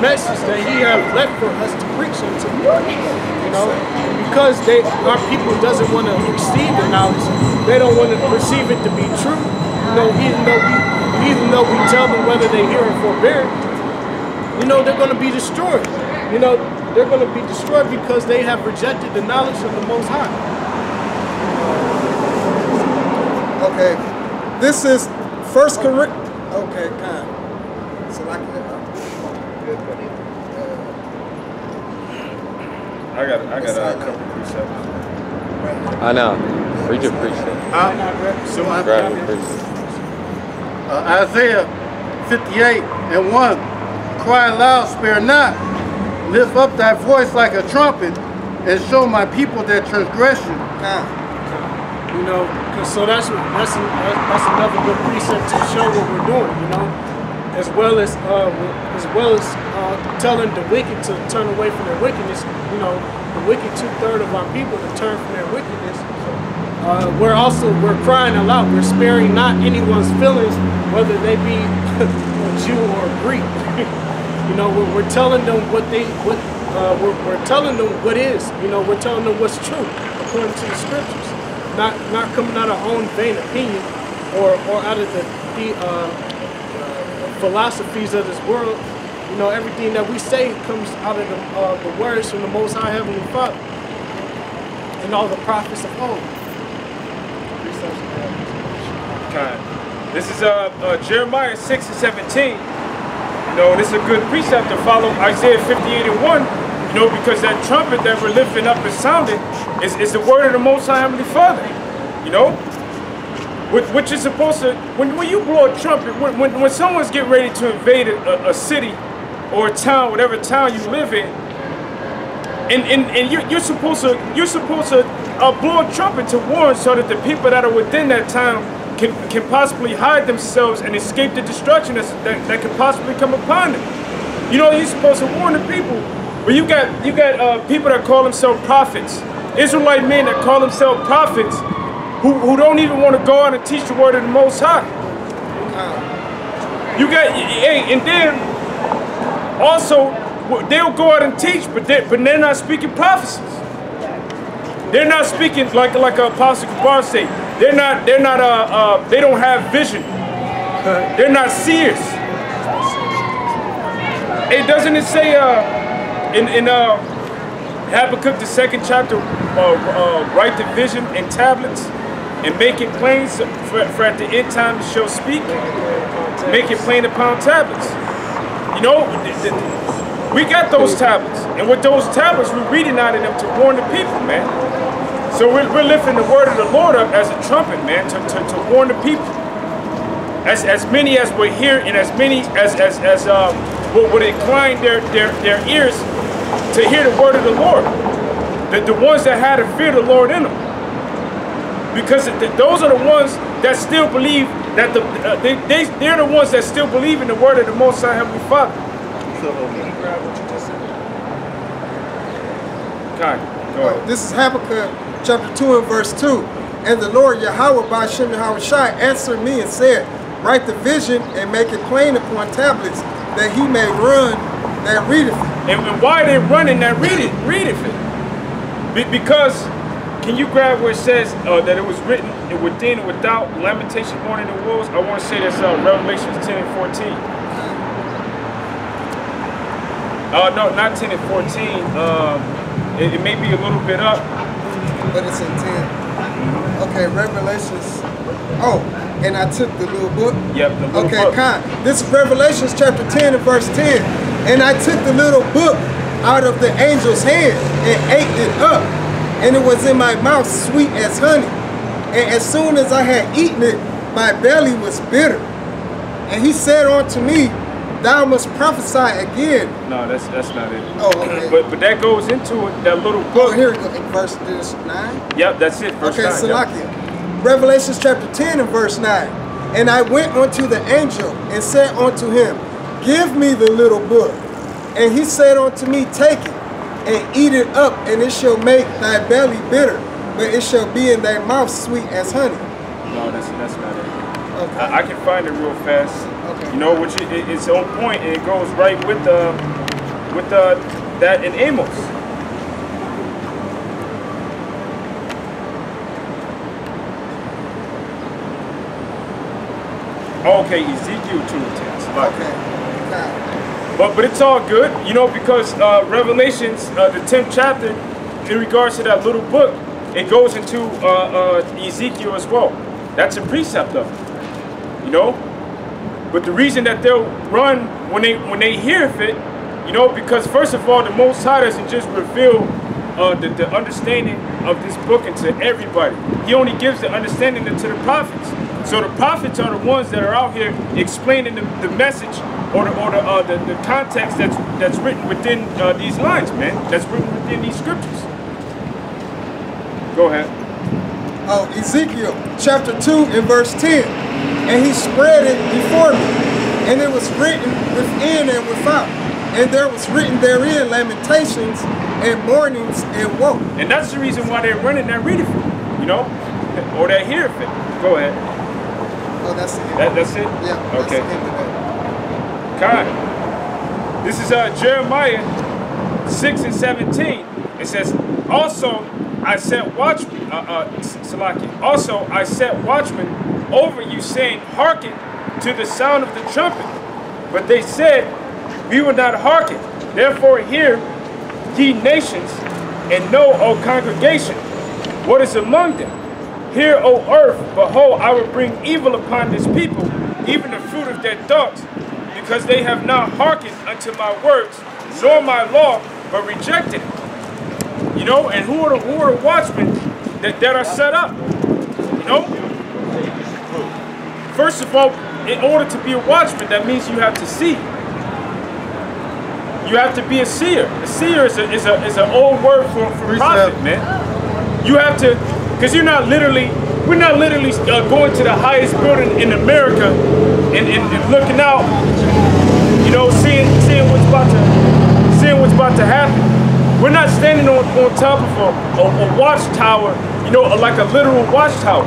message that he has left for us to preach unto. You know, because our people doesn't want to receive the knowledge, they don't want to perceive it to be true. You know, even though we tell them whether they hear or forbear, you know, they're going to be destroyed. You know, they're going to be destroyed because they have rejected the knowledge of the Most High. Okay, this is First Corinthians. Okay, kind. So I got a couple precepts. I know. Read your precept. Grab your precept. Isaiah 58:1. Cry aloud, spare not. Lift up thy voice like a trumpet, and show my people their transgression. You know, so that's another good precept to show what we're doing. You know, as well as telling the wicked to turn away from their wickedness. You know, the wicked 2/3 of our people to turn from their wickedness. We're crying aloud. We're sparing not anyone's feelings, whether they be a Jew or a Greek. You know, we're telling them we're telling them what is. You know, we're telling them what's true according to the scriptures. Not coming out of our own vain opinion or out of the philosophies of this world. You know, everything that we say comes out of the words from the Most High Heavenly Father and all the prophets of old. Okay. This is Jeremiah 6:17. You know, this is a good precept to follow Isaiah 58:1. You know, because that trumpet that we're lifting up and sounding is the word of the Most High Heavenly Father. You know, which is supposed to, when you blow a trumpet, when someone's getting ready to invade a city or a town, whatever town you live in, and you're supposed to blow a trumpet to warn so that the people that are within that town can possibly hide themselves and escape the destruction that can possibly come upon them. You know, you're supposed to warn the people. But you got people that call themselves prophets, Israelite men that call themselves prophets, who don't even want to go out and teach the word of the Most High. You got, and then also they'll go out and teach, but they're not speaking prophecies. They're not speaking like Apostle Kabar say. They don't have vision. They're not seers. Doesn't it say in Habakkuk the 2nd chapter, write the vision in tablets and make it plain for at the end time it shall speak. Make it plain upon tablets. You know, we got those tablets, and with those tablets we're reading out of them to warn the people, man. So we're lifting the word of the Lord up as a trumpet, man, to warn the people. As many as will hear, and as many as would incline their ears to hear the word of the Lord. The ones that had to fear the Lord in them. Because those are the ones that still believe that they're the ones that still believe in the word of the Most High Heavenly Father. Okay, go ahead. This is Habakkuk chapter 2 and verse 2. And the Lord Yahweh by Shem Yahweh Shai answered me and said, write the vision and make it plain upon tablets, that he may run that readeth it. And why are they running that readeth it? Because, can you grab where it says that it was written within and without, lamentation born in the wolves? I want to say that's Revelation 10 and 14. No, not 10 and 14. It may be a little bit up. But it's in 10. Okay, Revelations. Oh, and I took the little book. Yep, the little book. Okay, kind. This is Revelations chapter 10 and verse 10. And I took the little book out of the angel's hand and ate it up. And it was in my mouth sweet as honey. And as soon as I had eaten it, my belly was bitter. And he said unto me, thou must prophesy again. No, that's not it. Oh, okay. But that goes into it, that little book. Oh, here we go. In verse 9? Yep, that's it. Verse 9. Okay, Salakia. Revelations chapter 10 and verse 9. And I went unto the angel and said unto him, give me the little book. And he said unto me, take it and eat it up, and it shall make thy belly bitter, but it shall be in thy mouth sweet as honey. No, that's not it. Okay. I can find it real fast. Okay. You know, which it's on point, and it goes right with with that in Amos. Okay, Ezekiel 2:10. Okay. But it's all good, you know, because Revelations, the 10th chapter, in regards to that little book, it goes into Ezekiel as well. That's a precept of it, you know. But the reason that they'll run when they hear of it, you know, because first of all, the Most High doesn't just reveal the understanding of this book into everybody. He only gives the understanding to the prophets. So the prophets are the ones that are out here explaining the message or the context that's written within these lines, man. That's written within these scriptures. Go ahead. Oh, Ezekiel chapter 2 and verse 10. And he spread it before me, and it was written within and without. And there was written therein lamentations and mournings and woe. And that's the reason why they're running that reading for you, you know? Or they hear of it. Go ahead. Oh, that's it. That's it? Yeah. Okay. Kind. This is Jeremiah 6 and 17. It says, also I set watchmen, also I set watchmen over you, saying, hearken to the sound of the trumpet. But they said, we will not hearken. Therefore hear, ye nations, and know, O congregation, what is among them. Hear, O earth, behold, I will bring evil upon this people, even the fruit of their thoughts, because they have not hearkened unto my words, nor my law, but rejected it. You know, and who are the watchmen that are set up? You know? First of all, in order to be a watchman, that means you have to see. You have to be a seer. A seer is an old word for prophet, man. You have to, because we're not literally going to the highest building in America and looking out, you know, seeing what's about to happen. We're not standing on top of a watchtower, you know, like a literal watchtower.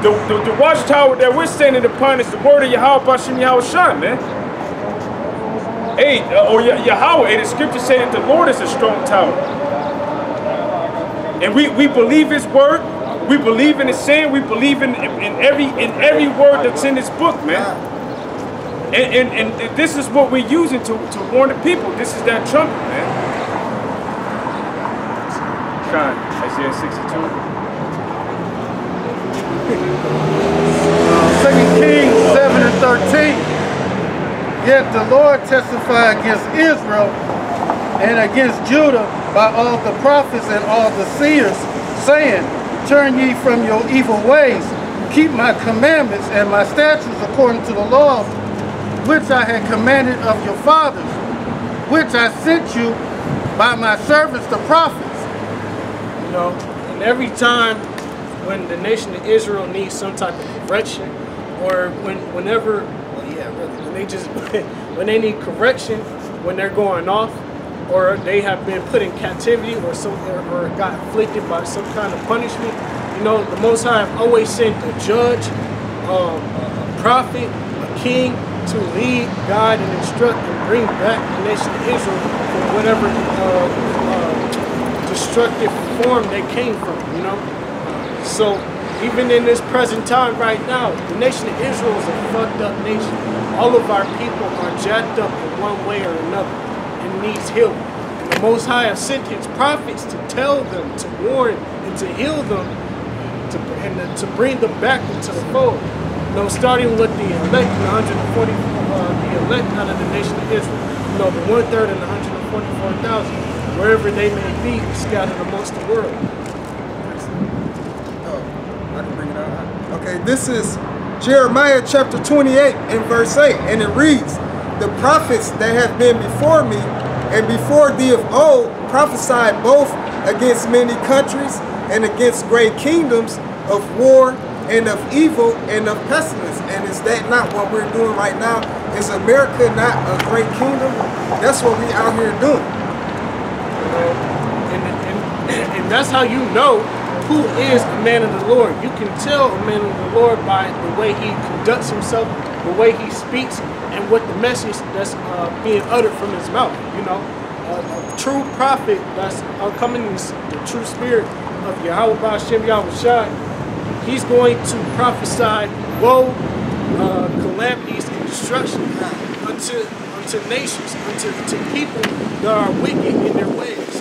The watchtower that we're standing upon is the word of Yahweh Bashim Yahweh Shai, man. Hey, or Yahweh, the scriptures say that the Lord is a strong tower. And we believe his word, we believe in his saying, we believe in every word that's in this book, man. And this is what we're using to warn the people. This is that trumpet, man. Isaiah 62. 2 Kings 7 and 13. Yet the Lord testified against Israel and against Judah by all the prophets and all the seers, saying, turn ye from your evil ways, keep my commandments and my statutes according to the law which I had commanded of your fathers, which I sent you by my servants the prophets. You know, and every time when the nation of Israel needs some type of correction, or whenever when they need correction, when they're going off, or they have been put in captivity, or got afflicted by some kind of punishment, you know, the Most High have always sent a judge, a prophet, a king to lead, guide, and instruct and bring back the nation of Israel from whatever destructive form they came from, you know. So even in this present time right now, the nation of Israel is a fucked up nation. All of our people are jacked up in one way or another and needs healing. And the Most High have sent his prophets to tell them, to warn, and to heal them, to bring them back into the fold. You know, starting with the elect, the 140, the elect out of the nation of Israel. You know, the 1/3 and the 144,000, wherever they may be, scattered amongst the world. I can bring it out. Okay, this is Jeremiah chapter 28 and verse 8, and it reads, the prophets that have been before me and before thee of old prophesied both against many countries and against great kingdoms of war and of evil and of pestilence. And is that not what we're doing right now? Is America not a great kingdom? That's what we out here doing. And that's how you know who is a man of the Lord. You can tell a man of the Lord by the way he conducts himself, the way he speaks, and what the message that's being uttered from his mouth, you know. a true prophet that's coming in the true spirit of Yahweh Ba'Shem Yahweh Shai, he's going to prophesy woe, calamities, and destruction unto nations, unto people that are wicked in their ways.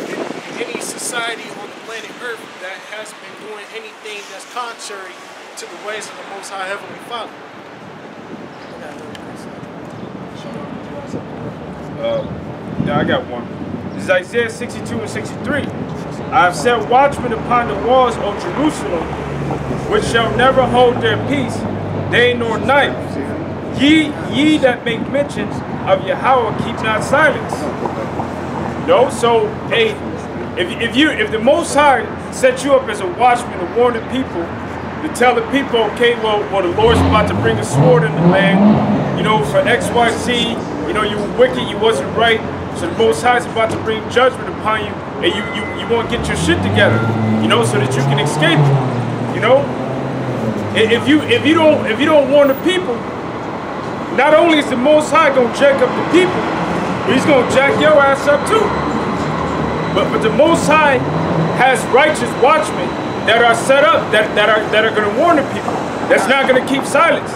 In any society on the planet Earth that has been doing anything that's contrary to the ways of the Most High Heavenly Father. Yeah, I got one. This is Isaiah 62 and 63. I have set watchmen upon the walls of Jerusalem, which shall never hold their peace, day nor night. Ye that make mention of Yahweh, keep not silence. No, so hey, if the Most High set you up as a watchman to warn the people, to tell the people, okay, well the Lord's about to bring a sword in the land, you know, for XYZ, you know, you were wicked, you wasn't right, so the Most High is about to bring judgment upon you, and you want to get your shit together, you know, so that you can escape, you know. If you don't warn the people, not only is the Most High gonna jack up the people, but he's gonna jack your ass up too. But the Most High has righteous watchmen that are set up that are gonna warn the people. That's not gonna keep silence.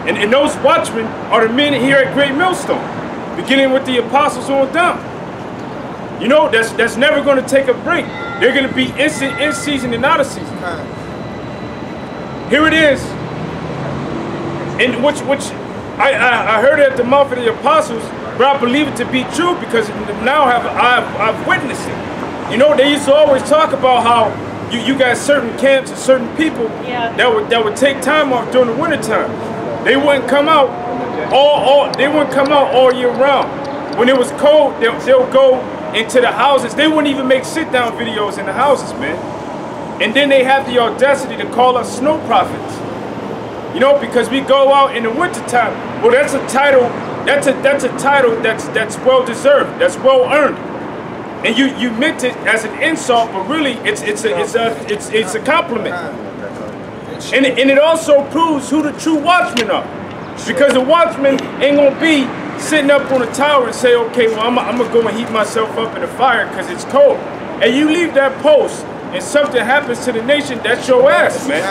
And those watchmen are the men here at Greatmillstone, beginning with the apostles on down. You know, that's never gonna take a break. They're gonna be in season and out of season. Here it is, in which I heard it at the mouth of the apostles, but I believe it to be true because now I've witnessed it. You know, they used to always talk about how you got certain camps and certain people that would take time off during the wintertime. They wouldn't come out all year round. When it was cold, they'll go into the houses. They wouldn't even make sit-down videos in the houses, man. And then they have the audacity to call us snow prophets. You know, because we go out in the wintertime. Well, that's a title. That's a title that's well deserved. That's well earned. And you meant it as an insult, but really it's a compliment. And it also proves who the true watchmen are. Because the watchman ain't gonna be sitting up on the tower and say, okay, well I'm gonna go and heat myself up in the fire because it's cold. And you leave that post and something happens to the nation, that's your ass, man.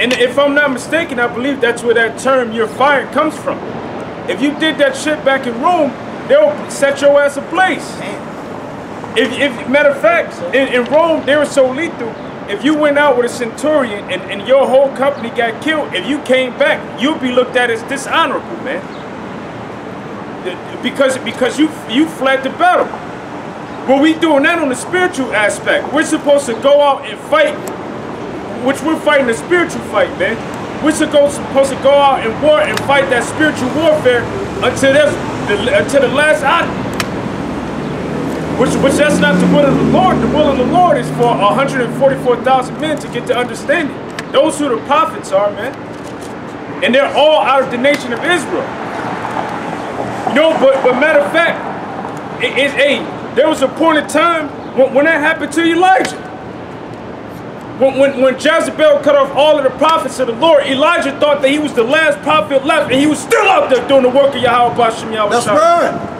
And if I'm not mistaken, I believe that's where that term "you're fired" comes from. If you did that shit back in Rome, they'll set your ass ablaze. If matter of fact, in Rome, they were so lethal. If you went out with a centurion and your whole company got killed, if you came back, you'd be looked at as dishonorable, man. Because you fled the battle. Well, we doing that on the spiritual aspect. We're supposed to go out and fight, which we're fighting a spiritual fight, man. We're supposed to go out and war and fight that spiritual warfare until the last item. Which that's not the will of the Lord. The will of the Lord is for 144,000 men to get to understanding. Those who the prophets are, man. And they're all out of the nation of Israel. You know, but matter of fact, there was a point in time when that happened to Elijah. When Jezebel cut off all of the prophets of the Lord, Elijah thought that he was the last prophet left, and he was still out there doing the work of Yahweh Ba'Shem Yahweh. That's right.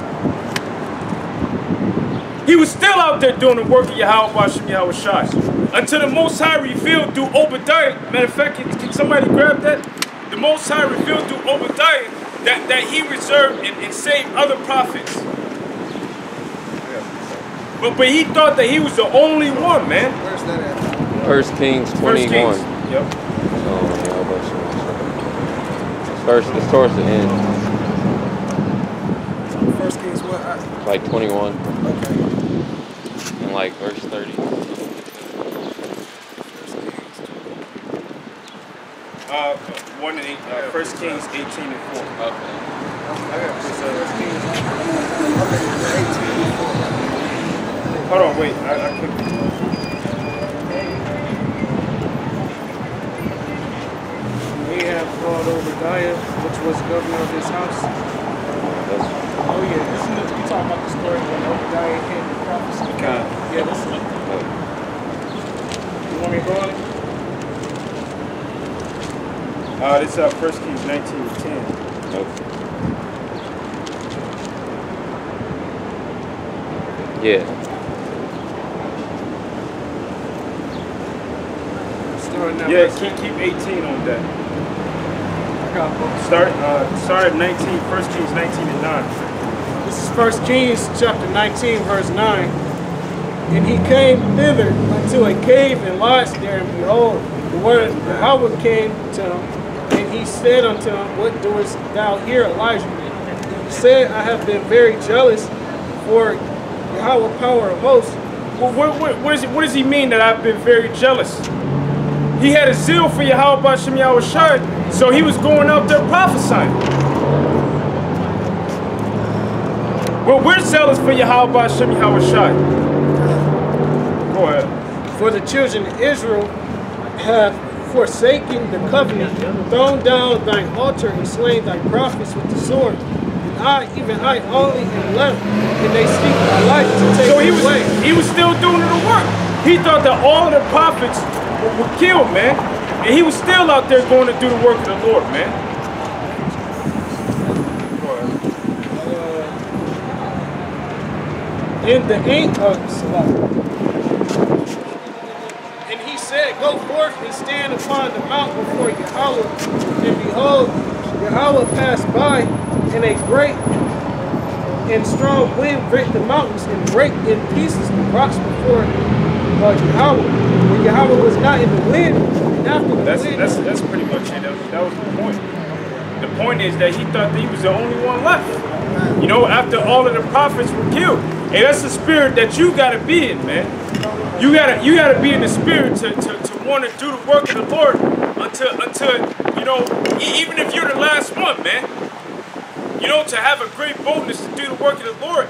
He was still out there doing the work of Yahweh Ba'Shem Yahweh Shai. Until the Most High revealed through Obadiah. Matter of fact, can somebody grab that? The Most High revealed through Obadiah that he reserved and saved other prophets. But he thought that he was the only one, man. Where's that at? 1 Kings 21. Yep. First, it's towards the end. 1 Kings what? Like 21. Okay. And like verse 30. 1 Kings 18 and 4. Okay. I got this. 18 and 4. Hold on, wait. I couldn't. Ahab called Obadiah, which was governor of his house. Oh yeah, this is you talking about the story when Obadiah came to prophecy. Okay. Yeah, this is it. You want me to go on it? This is 1 Kings 19 and 10. Okay. Yeah. Starting at Yeah, verse keep 18 on that. I got both. Start at 19, 1 Kings 19 and 9. This is 1 Kings chapter 19, verse 9. And he came thither unto a cave and lodged there, and behold, the word of Yahweh came to him, and he said unto him, What doest thou here, Elijah? And he said, I have been very jealous for Yahweh power of hosts. Well, what does he mean that I've been very jealous? He had a zeal for Yahweh B'Shem Yahweh Shai, so he was going out there prophesying. Well, we're zealous for Yahweh B'Shem Yahweh Shai. Go ahead. For the children of Israel have forsaken the covenant, thrown down thine altar, and slain thy prophets with the sword. And even I only am left, and they seek my life to take So away. he was still doing the work. He thought that all of the prophets were killed, man. And he was still out there going to do the work of the Lord, man. Go ahead. In the ain't of Salah. And he said, Go forth and stand upon the mount before Yahweh. And behold, Yahweh passed by, and a great and strong wind rent the mountains and brake in pieces the rocks before Yahweh. When Yahweh was not in the wind, and after the wind. That's pretty much it. That was the point. The point is that he thought that he was the only one left. You know, after all of the prophets were killed. And that's the spirit that you gotta be in, man. You gotta be in the spirit to want to do the work of the Lord until you know, even if you're the last one, man. You know, to have a great boldness to do the work of the Lord